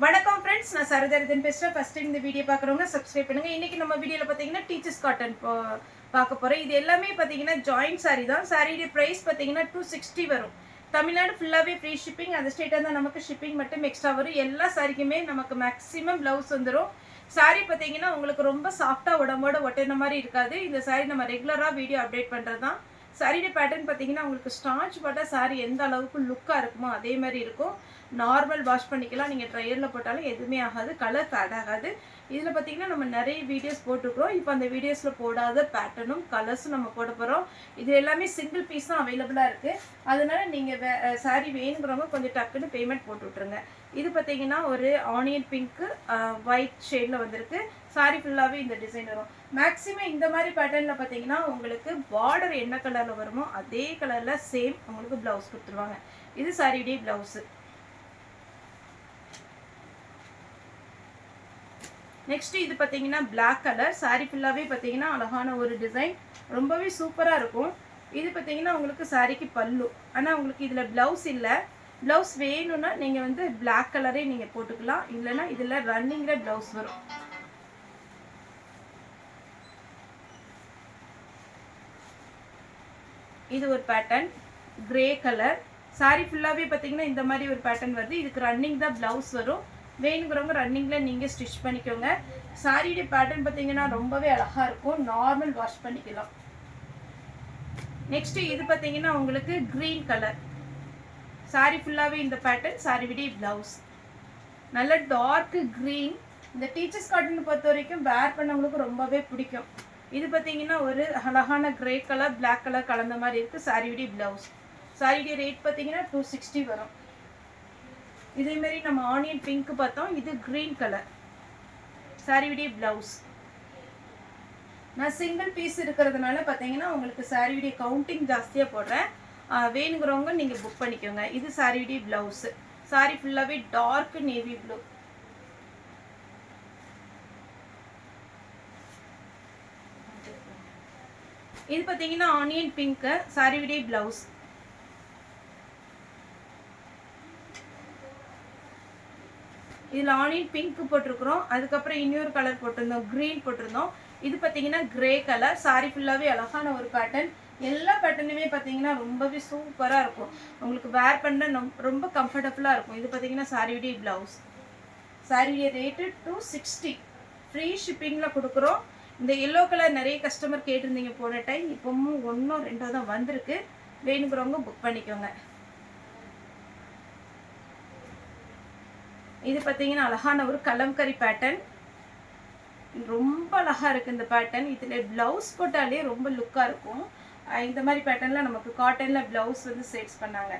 வணக்கம் ஃப்ரெண்ட்ஸ், நான் சரதரதன் பேசுகிறேன். ஃபஸ்ட் டைம் இந்த வீடியோ பார்க்குறவங்க சப்ஸ்கிரைப் பண்ணுங்கள். இன்றைக்கி நம்ம வீடியோவில் பார்த்தீங்கன்னா டீச்சர்ஸ் காட்டன் பார்க்க போகிறோம். இது எல்லாமே பார்த்தீங்கன்னா ஜாயிண்ட் சாரீ தான். சாரியுடைய ப்ரைஸ் பார்த்தீங்கன்னா 260 வரும். தமிழ்நாடு ஃபுல்லாகவே ஃப்ரீ ஷிப்பிங். அந்த ஸ்டேட்டாக தான் நமக்கு ஷிப்பிங் மட்டும் எக்ஸ்ட்ரா வரும். எல்லா சாரிக்குமே நமக்கு மேக்ஸிமம் ப்ளவுஸ் வந்துடும். சாரீ பார்த்தீங்கன்னா உங்களுக்கு ரொம்ப சாஃப்டாக உடம்போட ஒட்டின மாதிரி இருக்காது. இந்த சாரீ நம்ம ரெகுலராக வீடியோ அப்டேட் பண்ணுறது தான். சாரியுடைய பேட்டர்ன் பார்த்தீங்கன்னா உங்களுக்கு ஸ்டார்ச் போட்டால் சாரீ எந்த அளவுக்கு லுக்காக இருக்குமோ அதே மாதிரி இருக்கும். நார்மல் வாஷ் பண்ணிக்கலாம். நீங்கள் ட்ரையரில் போட்டாலும் எதுவுமே ஆகாது, கலர் ஃபேட் ஆகாது. இதில் பார்த்தீங்கன்னா நம்ம நிறைய வீடியோஸ் போட்டுருக்குறோம். இப்போ அந்த வீடியோஸில் போடாத பேட்டர்னும் கலர்ஸும் நம்ம போட போகிறோம். இது எல்லாமே சிங்கிள் பீஸ் தான் அவைலபிளாக இருக்குது. அதனால் நீங்கள் சாரீ வேணுங்கிறவங்க கொஞ்சம் டக்குன்னு பேமெண்ட் போட்டு விட்ருங்க. இது பார்த்தீங்கன்னா ஒரு ஆனியன் பிங்க்கு ஒயிட் ஷேடில் வந்திருக்கு. சாரீ ஃபுல்லாகவே இந்த டிசைன் வரும். மேக்ஸிமம் இந்த மாதிரி பேட்டர்னில் பார்த்தீங்கன்னா உங்களுக்கு பார்டர் என்ன கலரில் வருமோ அதே கலரில் சேம் உங்களுக்கு ப்ளவுஸ் கொடுத்துருவாங்க. இது சாரியுடைய ப்ளவுஸு. நெக்ஸ்ட் இது பார்த்தீங்கன்னா பிளாக் கலர். சாரீ ஃபுல்லாகவே பார்த்தீங்கன்னா அழகான ஒரு டிசைன், ரொம்பவே சூப்பராக இருக்கும். இது பார்த்தீங்கன்னா உங்களுக்கு சாரிக்கு பல்லு. ஆனால் உங்களுக்கு இதில் ப்ளவுஸ் இல்லை. ப்ளவுஸ் வேணும்னா நீங்கள் வந்து பிளாக் கலரே நீங்கள் போட்டுக்கலாம். இல்லைன்னா இதில் ரன்னிங்கில் ப்ளவுஸ் வரும். இது ஒரு பேட்டர்ன் கிரே கலர். சாரீ ஃபுல்லாகவே பார்த்தீங்கன்னா இந்த மாதிரி ஒரு பேட்டர்ன் வருது. இதுக்கு ரன்னிங் தான் ப்ளவுஸ் வரும். வேணுங்கிறவங்க ரன்னிங்கில் நீங்கள் ஸ்டிச் பண்ணிக்கோங்க. சாரியுடைய பேட்டர்ன் பார்த்தீங்கன்னா ரொம்பவே அழகாக இருக்கும். நார்மல் வாஷ் பண்ணிக்கலாம். நெக்ஸ்ட்டு இது பார்த்தீங்கன்னா உங்களுக்கு க்ரீன் கலர். சாரீ ஃபுல்லாகவே இந்த பேட்டர்ன். சாரியுடைய ப்ளவுஸ் நல்ல டார்க் க்ரீன். இந்த டீச்சர்ஸ் காட்டன் பொறுத்த வரைக்கும் வேர் பண்ணவங்களுக்கு ரொம்பவே பிடிக்கும். இது பார்த்தீங்கன்னா ஒரு அழகான கிரே கலர் பிளாக் கலர் கலந்த மாதிரி இருக்குது. சாரியுடைய ப்ளவுஸ். சாரியுடைய ரேட் பார்த்தீங்கன்னா 260 வரும். இதேமாரி நம்ம ஆனியன் பிங்க் பார்த்தோம். இது க்ரீன் கலர். சாரியுடைய ப்ளவுஸ். நான் சிங்கிள் பீஸ் இருக்கிறதுனால பார்த்தீங்கன்னா உங்களுக்கு சாரியுடைய கவுண்டிங் ஜாஸ்தியாக போடுறேன். வேணுங்கிறவங்க நீங்கள் புக் பண்ணிக்கோங்க. இது சாரியுடைய ப்ளவுஸு. சாரி ஃபுல்லாகவே டார்க் நேவி ப்ளூ. இது பார்த்தீங்கன்னா ஆனியன் பிங்க்கு. சாரியுடைய ப்ளவுஸ். இதில் ஆனியன் பிங்க் போட்டிருக்கிறோம். அதுக்கப்புறம் இன்னொரு கலர் போட்டிருந்தோம், க்ரீன் போட்டிருந்தோம். இது பார்த்தீங்கன்னா கிரே கலர். சாரீ ஃபுல்லாகவே அழகான ஒரு பேட்டர்ன். எல்லா பேட்டர்னுமே பார்த்தீங்கன்னா ரொம்பவே சூப்பராக இருக்கும். உங்களுக்கு வேர் பண்ண ரொம்ப கம்ஃபர்டபுளாக இருக்கும். இது பார்த்தீங்கன்னா சாரியுடைய ப்ளவுஸ். சாரியுடைய ரேட்டு 260. ஃப்ரீ ஷிப்பிங்கில் கொடுக்குறோம். இந்த எல்லோ கலர் நிறைய கஸ்டமர் கேட்டிருந்தீங்க போன டைம். இப்போவும் 1 or 2 தான் வந்திருக்கு. வேணுங்கிறவங்க புக் பண்ணிக்கோங்க. இது பார்த்தீங்கன்னா அழகான ஒரு கலம்கரி பேட்டர்ன். ரொம்ப அழகாக இருக்குது இந்த பேட்டர்ன். இதில் ப்ளவுஸ் போட்டாலே ரொம்ப லுக்காக இருக்கும். இந்த மாதிரி பேட்டர்னில் நமக்கு காட்டனில் ப்ளவுஸ் வந்து சேல்ஸ் பண்ணாங்க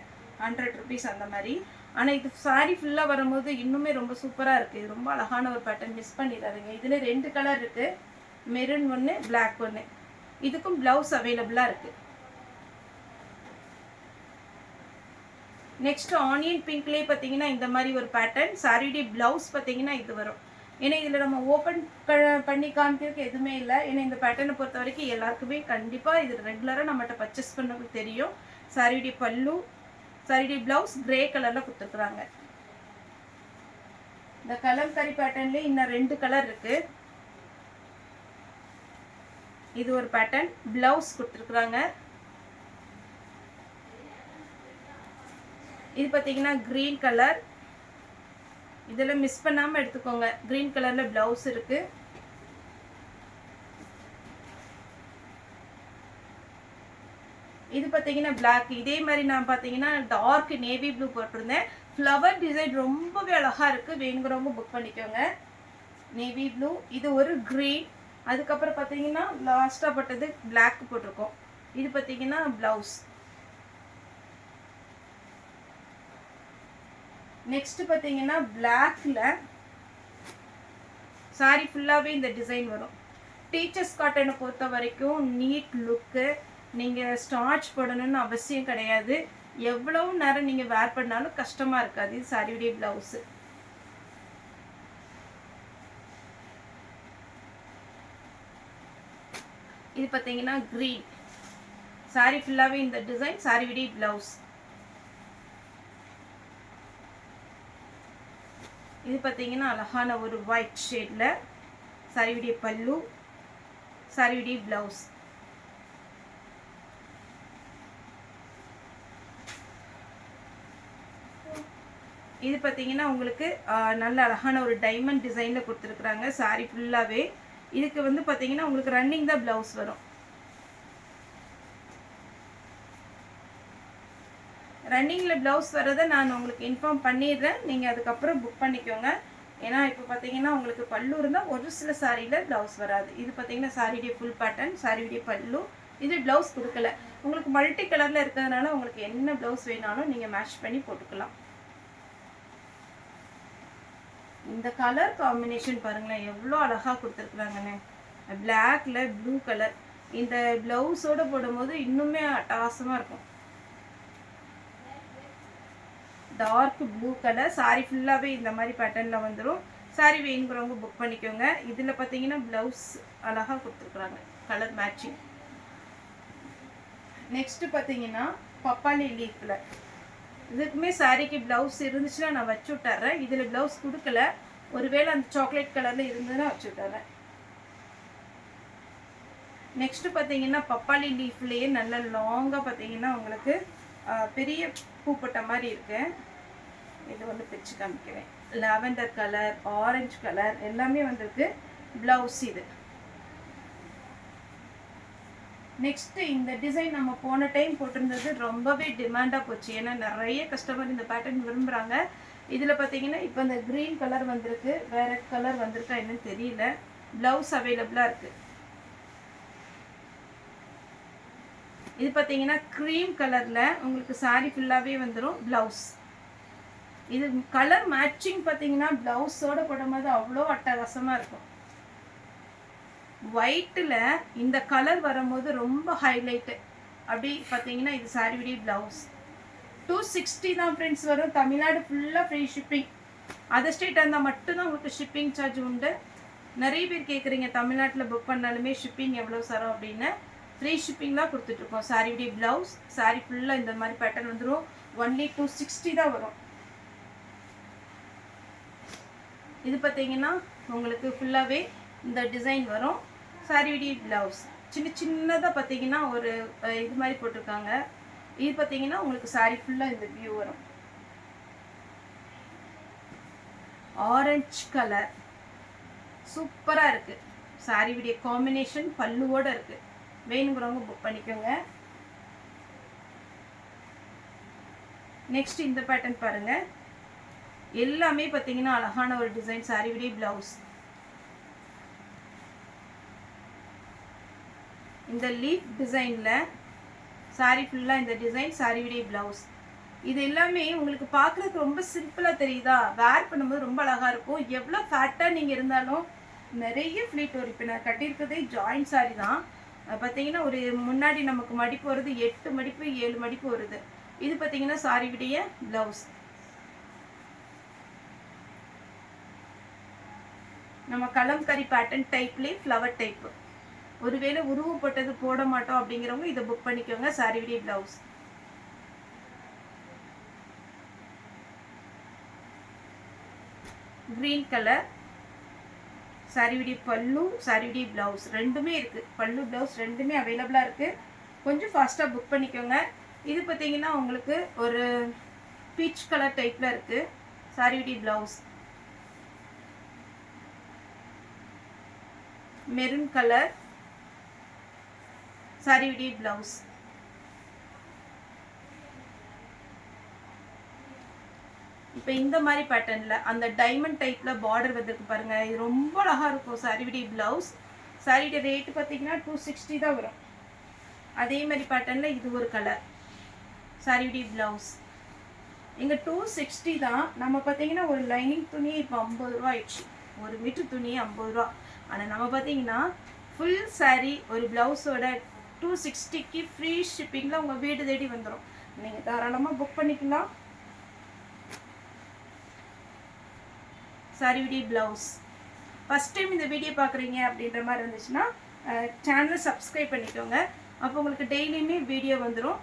100 rupees அந்த மாதிரி. ஆனால் இது சாரீ ஃபுல்லாக வரும்போது இன்னுமே ரொம்ப சூப்பராக இருக்குது. இது ரொம்ப அழகான ஒரு பேட்டர்ன், மிஸ் பண்ணிடாதீங்க. இதில் 2 கலர் இருக்குது, மெரூன் ஒன்று, பிளாக் ஒன்று. இதுக்கும் ப்ளவுஸ் அவைலபிளாக இருக்குது. நெக்ஸ்ட் ஆனியன் பிங்க்லேயே பார்த்தீங்கன்னா இந்த மாதிரி ஒரு பேட்டர்ன். சாரியுடைய ப்ளவுஸ் பார்த்தீங்கன்னா இது வரும். ஏன்னா இதில் நம்ம ஓப்பன் பண்ணி காமிக்கிறதுக்கு எதுவுமே இல்லை. ஏன்னா இந்த பேட்டர்னை பொறுத்த வரைக்கும் எல்லாருக்குமே கண்டிப்பாக இது ரெகுலராக நம்மகிட்ட பர்ச்சேஸ் பண்ணவங்களுக்கு தெரியும். சாரியுடைய பல்லு, சாரியுடைய ப்ளவுஸ் கிரே கலரில் கொடுத்துருக்குறாங்க. இந்த கலம்கரி பேட்டர்ன்லேயே இன்னும் 2 கலர் இருக்குது. இது ஒரு பேட்டர்ன், ப்ளவுஸ் கொடுத்துருக்குறாங்க. இது பார்த்தீங்கன்னா க்ரீன் கலர். இதெல்லாம் மிஸ் பண்ணாமல் எடுத்துக்கோங்க. க்ரீன் கலரில் ப்ளவுஸ் இருக்குது. இது பார்த்தீங்கன்னா பிளாக். இதே மாதிரி நான் பார்த்தீங்கன்னா டார்க் நேவி ப்ளூ போட்டிருந்தேன். ஃப்ளவர் டிசைன் ரொம்பவே அழகாக இருக்குது. வேணுங்கிறவங்க புக் பண்ணிக்கோங்க. Navy blue. இது ஒரு க்ரீன். அதுக்கப்புறம் பார்த்தீங்கன்னா லாஸ்ட்டாக போட்டது பிளாக் போட்டிருக்கோம். இது பார்த்தீங்கன்னா ப்ளவுஸ். நெக்ஸ்ட் பார்த்தீங்கன்னா பிளாக்ல சாரி ஃபுல்லாகவே இந்த டிசைன் வரும். டீச்சர்ஸ் காட்டனை பொறுத்த வரைக்கும் நீட் லுக்கு. நீங்கள் ஸ்டார்ச் போடணும்னு அவசியம் கிடையாது. எவ்வளவு நேரம் நீங்கள் வேர் பண்ணாலும் கஷ்டமாக இருக்காது. இது சாரியுடைய ப்ளவுஸு. இது பார்த்தீங்கன்னா க்ரீன். சாரி ஃபுல்லாகவே இந்த டிசைன். சாரியுடைய ப்ளவுஸ். இது பார்த்தீங்கன்னா அழகான ஒரு ஒயிட் ஷேடில் சாரியுடைய பல்லு, சாரியுடைய ப்ளவுஸ். இது பார்த்தீங்கன்னா உங்களுக்கு நல்ல அழகான ஒரு டைமண்ட் டிசைனில் கொடுத்துருக்குறாங்க சாரி ஃபுல்லாகவே. இதுக்கு வந்து பார்த்தீங்கன்னா உங்களுக்கு ரன்னிங் தான் ப்ளவுஸ் வரும். ரன்னிங்கில் ப்ளவுஸ் வரதை நான் உங்களுக்கு இன்ஃபார்ம் பண்ணிடுறேன், நீங்கள் அதுக்கப்புறம் புக் பண்ணிக்கோங்க. ஏன்னா இப்போ பார்த்தீங்கன்னா உங்களுக்கு பல்லு இருந்தால் ஒரு சில சாரியில் ப்ளவுஸ் வராது. இது பார்த்தீங்கன்னா சாரியுடைய ஃபுல் பேட்டர்ன், சாரியுடைய பல்லு. இது ப்ளவுஸ் கொடுக்கல. உங்களுக்கு மல்டி கலரில் இருக்கிறதுனால உங்களுக்கு என்ன ப்ளவுஸ் வேணாலும் நீங்கள் மேட்ச் பண்ணி போட்டுக்கலாம். இந்த கலர் காம்பினேஷன் பாருங்களேன் எவ்வளோ அழகாக கொடுத்துருக்குறாங்கண்ணே. பிளாக்ல ப்ளூ கலர் இந்த ப்ளவுஸோடு போடும்போது இன்னுமே அட்டகாசமாக இருக்கும். டார்க் ப்ளூ கலர் சாரி ஃபுல்லாகவே இந்த மாதிரி பேட்டர்னில் வந்துடும். சாரி வேணுங்கிறவங்க புக் பண்ணிக்கோங்க. இதில் பார்த்தீங்கன்னா ப்ளவுஸ் அழகாக கொடுத்துருக்குறாங்க கலர் மேட்சிங். நெக்ஸ்ட்டு பார்த்தீங்கன்னா பப்பாளி லீஃபில் இதுக்குமே சாரிக்கு ப்ளவுஸ் இருந்துச்சுன்னா நான் வச்சு விட்டுறேன். இதில் ப்ளவுஸ் கொடுக்கல, ஒருவேளை அந்த சாக்லேட் கலரில் இருந்ததுன்னா வச்சு விட்டுறேன். நெக்ஸ்ட்டு பார்த்தீங்கன்னா பப்பாளி லீஃப்லேயே நல்ல லாங்காக பார்த்தீங்கன்னா உங்களுக்கு பெரிய பூப்பட்ட மாதிரி இருக்கு. இது வந்து பிச்சு காமிக்கிறேன். லாவெண்டர் கலர், ஆரஞ்சு கலர் எல்லாமே வந்திருக்கு. ப்ளவுஸ் இது. நெக்ஸ்ட்டு இந்த டிசைன் நம்ம போன டைம் போட்டிருந்தது ரொம்பவே டிமாண்டாக போச்சு. ஏன்னா நிறைய கஸ்டமர் இந்த பேட்டர்ன் விரும்புகிறாங்க. இதில் பார்த்தீங்கன்னா இப்போ இந்த க்ரீன் கலர் வந்திருக்கு, வேறு கலர் வந்திருக்கா என்னன்னு தெரியல. ப்ளவுஸ் அவைலபிளாக இருக்குது. இது பார்த்தீங்கன்னா க்ரீம் கலரில் உங்களுக்கு சாரி ஃபுல்லாகவே வந்துடும் ப்ளவுஸ். இது கலர் மேட்சிங் பார்த்தீங்கன்னா ப்ளவுஸோடு போடும்போது அவ்வளோ அட்டகாசமாக இருக்கும். ஒயிட்டில் இந்த கலர் வரும்போது ரொம்ப ஹைலைட்டு. அப்படி பார்த்தீங்கன்னா இது சாரியுடைய ப்ளவுஸ். 260 தான் ஃப்ரெண்ட்ஸ் வரும். தமிழ்நாடு ஃபுல்லாக ஃப்ரீ ஷிப்பிங். அதர் ஸ்டேட்டாக இருந்தால் மட்டும்தான் உங்களுக்கு ஷிப்பிங் சார்ஜ் உண்டு. நிறைய பேர் கேட்குறீங்க தமிழ்நாட்டில் புக் பண்ணாலுமே ஷிப்பிங் எவ்வளோ சாரம் அப்படின்னு. ஃப்ரீ ஷிப்பிங் தான் கொடுத்துட்ருக்கோம். சாரியுடைய ப்ளவுஸ் சாரி ஃபுல்லாக இந்த மாதிரி பேட்டர்ன் வந்துடும். ஒன்லி 260 தான் வரும். இது பார்த்தீங்கன்னா உங்களுக்கு ஃபுல்லாகவே இந்த டிசைன் வரும். சாரியுடைய ப்ளவுஸ் சின்ன சின்னதாக பார்த்தீங்கன்னா ஒரு இது மாதிரி போட்டிருக்காங்க. இது பார்த்தீங்கன்னா உங்களுக்கு சாரி ஃபுல்லாக இந்த வியூ வரும். ஆரஞ்சு கலர் சூப்பராக இருக்குது. சாரியுடைய காம்பினேஷன் பல்லுவோடு இருக்குது. வேணுங்கிறவங்க புக் பண்ணிக்கோங்க. நெக்ஸ்ட் இந்த பேட்டர்ன் பாருங்கள். எல்லாமே பார்த்தீங்கன்னா அழகான ஒரு டிசைன். சாரியுடைய ப்ளவுஸ் இந்த லீஃப் டிசைனில் சாரி ஃபுல்லாக இந்த டிசைன், சாரியுடைய ப்ளவுஸ். இது எல்லாமே உங்களுக்கு பார்க்குறதுக்கு ரொம்ப சிம்பிளாக தெரியுதா? வேர் பண்ணும்போது ரொம்ப அழகாக இருக்கும். எவ்வளோ ஃபேட்டாக நீங்கள் இருந்தாலும் நிறைய ஃப்ளீட் வரும். இப்போ நான் கட்டியிருக்கிறதே ஜாயிண்ட் சாரி தான். பார்த்தீங்கன்னா ஒரு முன்னாடி நமக்கு மடிப்பு வருது 8 மடிப்பு 7 மடிப்பு வருது. இது பார்த்தீங்கன்னா சாரியுடைய ப்ளவுஸ். நம்ம கலம்கரி பேட்டர்ன் டைப்லேயே ஃப்ளவர் டைப்பு. ஒருவேளை உருவப்பட்டது போட மாட்டோம் அப்படிங்கிறவங்க இதை புக் பண்ணிக்கோங்க. சாரியுடைய ப்ளவுஸ். க்ரீன் கலர் சாரியுடைய பல்லு, சாரியுடைய ப்ளவுஸ் ரெண்டுமே இருக்குது. பல்லு ப்ளவுஸ் ரெண்டுமே அவைலபிளாக இருக்குது. கொஞ்சம் ஃபாஸ்ட்டாக புக் பண்ணிக்கோங்க. இது பார்த்தீங்கன்னா உங்களுக்கு ஒரு பீச் கலர் டைப்பில் இருக்குது. சாரியுடைய ப்ளவுஸ் மெரூன் கலர், சாரியுடைய ப்ளவுஸ். இப்போ இந்த மாதிரி பேட்டர்னில் அந்த டைமண்ட் டைப்பில் பார்டர் வந்திருக்கு பாருங்கள். இது ரொம்ப அழகாக இருக்கும். சாரியுடைய ப்ளவுஸ். சாரியுடைய ரேட்டு பார்த்தீங்கன்னா 260 தான் வரும். அதே மாதிரி பேட்டர்னில் இது ஒரு கலர். சாரியுடைய ப்ளவுஸ் இங்கே 260 தான். நம்ம பார்த்தீங்கன்னா ஒரு லைனிங் துணி இப்போ 50 ரூபா ஆயிடுச்சு. ஒரு மீட்டர் துணி 50 ரூபா. ஆனால் நம்ம பார்த்தீங்கன்னா ஃபுல் சாரீ ஒரு ப்ளவுஸோட 260க்கு ஃப்ரீ ஷிப்பிங்கில் உங்கள் வீடு தேடி வந்துடும். நீங்கள் தாராளமாக புக் பண்ணிக்கலாம். சாரியுடைய ப்ளவுஸ். ஃபஸ்ட் டைம் இந்த வீடியோ பார்க்குறீங்க அப்படின்ற மாதிரி இருந்துச்சுன்னா சேனலை சப்ஸ்கிரைப் பண்ணிக்கோங்க. அப்போ உங்களுக்கு டெய்லியுமே வீடியோ வந்துடும்.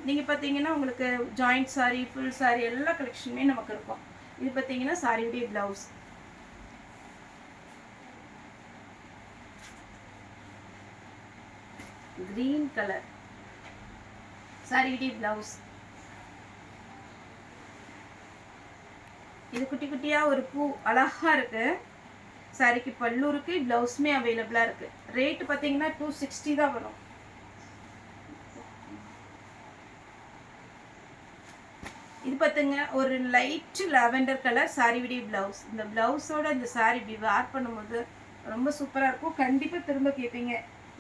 நீங்கள் பார்த்தீங்கன்னா உங்களுக்கு ஜாயிண்ட் சாரி, ஃபுல் சாரி எல்லா கலெக்ஷனுமே நமக்கு இருக்கும். இது பார்த்தீங்கன்னா சாரியுடைய பிளவுஸ். கிரீன் கலர் சாரியுடைய பிளவுஸ். இது குட்டி குட்டியா ஒரு பூ அழகா இருக்கு. சாரிக்கு பல்லு இருக்கு, பிளவுஸுமே அவைலபிளா இருக்கு. ரேட் பார்த்தீங்கன்னா 260 தான் வரும். இது பார்த்துங்க ஒரு லைட் லாவெண்டர் கலர் சாரியுடைய பிளவுஸ். இந்த பிளவுஸோட இந்த சாரி இப்படி வேர் பண்ணும்போது ரொம்ப சூப்பராக இருக்கும். கண்டிப்பாக திரும்ப கேட்பீங்க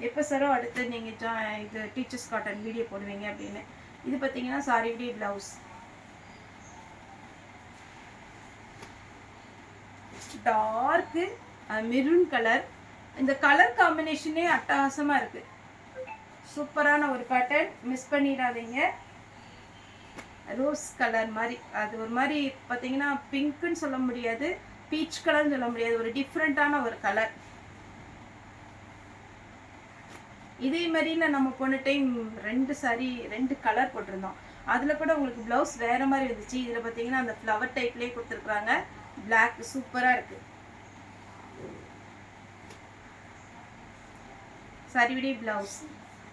எப்போ சாரோ அடுத்து நீங்கள் இது டீச்சர்ஸ் காட்டன் வீடியோ போடுவீங்க அப்படின்னு. இது பார்த்தீங்கன்னா சாரியுடைய பிளவுஸ். Dark maroon colour. இந்த கலர் காம்பினேஷனே அட்டகாசமாக இருக்கு. சூப்பரான ஒரு பேட்டர்ன், மிஸ் பண்ணிடாதீங்க. ரோஸ் கலர் மாதிரி, அது ஒரு மாதிரி பார்த்தீங்கன்னா பிங்க்குன்னு சொல்ல முடியாது, பீச் கலர்னு சொல்ல முடியாது, ஒரு டிஃப்ரெண்ட்டான ஒரு கலர். இதே மாதிரில நம்ம போன டைம் 2 சாரி 2 கலர் போட்டிருந்தோம். அதில் கூட உங்களுக்கு ப்ளவுஸ் வேறு மாதிரி இருந்துச்சு. இதில் பார்த்தீங்கன்னா அந்த ஃப்ளவர் டைப்லேயே கொடுத்துருக்குறாங்க. பிளாக் சூப்பராக இருக்குது. சாரியுடைய பிளவுஸ்.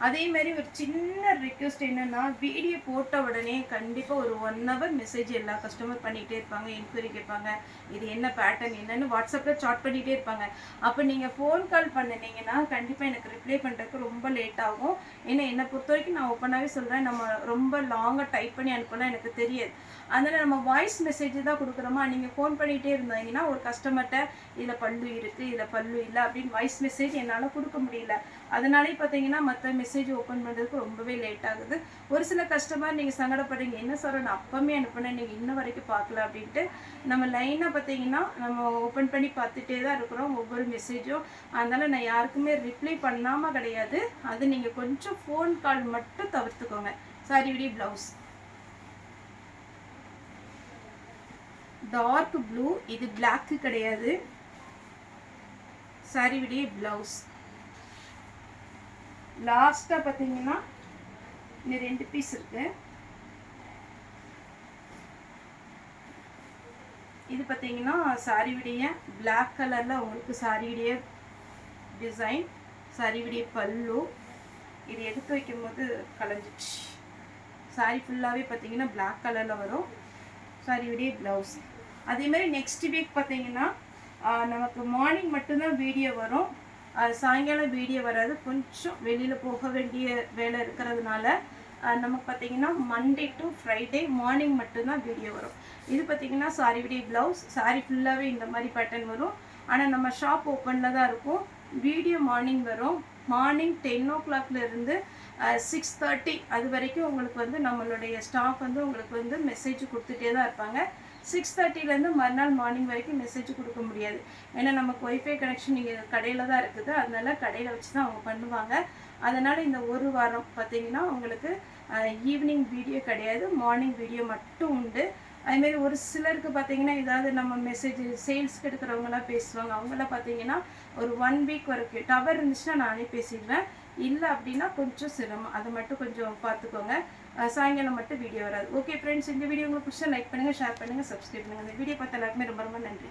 அதே மாதிரி ஒரு சின்ன ரிக்வெஸ்ட் என்னன்னா, வீடியோ போட்ட உடனே கண்டிப்பாக ஒரு 1 hour மெசேஜ் எல்லா கஸ்டமர் பண்ணிகிட்டே இருப்பாங்க, என்கொயரி கேட்பாங்க, இது என்ன பேட்டர்ன் என்னன்னு வாட்ஸ்அப்பில் சாட் பண்ணிகிட்டே இருப்பாங்க. அப்போ நீங்கள் ஃபோன் கால் பண்ணினீங்கன்னா கண்டிப்பாக எனக்கு ரிப்ளை பண்ணுறதுக்கு ரொம்ப லேட் ஆகும். ஏன்னா என்னை பொறுத்த வரைக்கும் நான் ஓப்பனாகவே சொல்கிறேன், நம்ம ரொம்ப லாங்காக டைப் பண்ணி அனுப்பலாம் எனக்கு தெரியாது. அதனால் நம்ம வாய்ஸ் மெசேஜ் தான் கொடுக்குறோமா. நீங்கள் ஃபோன் பண்ணிகிட்டே இருந்தீங்கன்னா ஒரு கஸ்டமர்கிட்ட இதில் பல்லு இருக்குது இதில் பல்லு இல்லை அப்படின்னு வாய்ஸ் மெசேஜ் என்னால் கொடுக்க முடியல. அதனாலே பார்த்தீங்கன்னா மற்ற மெசேஜ் ஓப்பன் பண்ணுறதுக்கு ரொம்பவே லேட் ஆகுது. ஒரு சில கஸ்டமர் நீங்கள் சங்கடப்படுறீங்க, என்ன சார் நான் அப்பமே அனுப்புனேன் நீங்கள் இன்ன வரைக்கும் பார்க்கல அப்படின்ட்டு. நம்ம லைனாக பார்த்தீங்கன்னா நம்ம ஓப்பன் பண்ணி பார்த்துட்டே தான் இருக்கிறோம் ஒவ்வொரு மெசேஜும். அதனால் நான் யாருக்குமே ரிப்ளை பண்ணாமல் கிடையாது. அது நீங்கள் கொஞ்சம் ஃபோன் கால் மட்டும் தவிர்த்துக்கோங்க. சாரியுடைய ப்ளவுஸ் டார்க் ப்ளூ, இது பிளாக்கு கிடையாது. சாரியுடைய ப்ளவுஸ் லாஸ்ட்டாக பார்த்தீங்கன்னா இந்த 2 பீஸ் இருக்கு. இது பார்த்தீங்கன்னா சாரியுடைய பிளாக் கலரில் உங்களுக்கு சாரியுடைய டிசைன், சாரியுடைய பல்லு. இது எடுத்து வைக்கும்போது கலைஞ்சிச்சு. சாரி ஃபுல்லாகவே பார்த்தீங்கன்னா பிளாக் கலரில் வரும். சாரியுடைய ப்ளவுஸ். அதே மாதிரி நெக்ஸ்ட் வீக் பார்த்தீங்கன்னா நமக்கு மார்னிங் மட்டும்தான் வீடியோ வரும். சாயங்காலம் வீடியோ வராது. கொஞ்சம் வெளியில் போக வேண்டிய வேலை இருக்கிறதுனால நமக்கு பார்த்தீங்கன்னா மண்டே டு ஃப்ரைடே மார்னிங் மட்டும்தான் வீடியோ வரும். இது பார்த்தீங்கன்னா சாரியுடைய ப்ளவுஸ். சாரி ஃபுல்லாகவே இந்த மாதிரி பேட்டர்ன் வரும். ஆனால் நம்ம ஷாப் ஓப்பனில் தான் இருக்கும். வீடியோ மார்னிங் வரும். மார்னிங் 10 o'clock இருந்து 6:30 அது வரைக்கும் உங்களுக்கு வந்து நம்மளுடைய ஸ்டாஃப் வந்து உங்களுக்கு வந்து மெசேஜ் கொடுத்துட்டே தான் இருப்பாங்க. 6:30 மறுநாள் மார்னிங் வரைக்கும் மெசேஜ் கொடுக்க முடியாது. ஏன்னா நமக்கு ஒய்ஃபை கனெக்ஷன் இங்கே கடையில் தான் இருக்குது. அதனால கடையில் வச்சு தான் அவங்க பண்ணுவாங்க. அதனால் இந்த ஒரு வாரம் பார்த்தீங்கன்னா உங்களுக்கு ஈவினிங் வீடியோ கிடையாது, மார்னிங் வீடியோ மட்டும் உண்டு. அதுமாரி ஒரு சிலருக்கு பார்த்தீங்கன்னா ஏதாவது நம்ம மெசேஜ் சேல்ஸ்க்கு எடுக்கிறவங்களாம் பேசுவாங்க. அவங்களாம் பார்த்தீங்கன்னா ஒரு 1 week வரைக்கும் டவர் இருந்துச்சுன்னா நானே பேசிடுவேன். இல்லை அப்படின்னா கொஞ்சம் சிரமம். அதை மட்டும் கொஞ்சம் பார்த்துக்கோங்க. சாயங்காலம் மட்டும் வீடியோ வராது. ஓகே ஃப்ரெண்ட்ஸ், இந்த வீடியோ உங்களுக்கு பிடிச்சா லைக் பண்ணுங்கள், ஷேர் பண்ணுங்கள், சப்ஸ்கிரைப் பண்ணுங்கள். இந்த வீடியோ பார்த்த எல்லாருக்குமே ரொம்ப ரொம்ப நன்றி.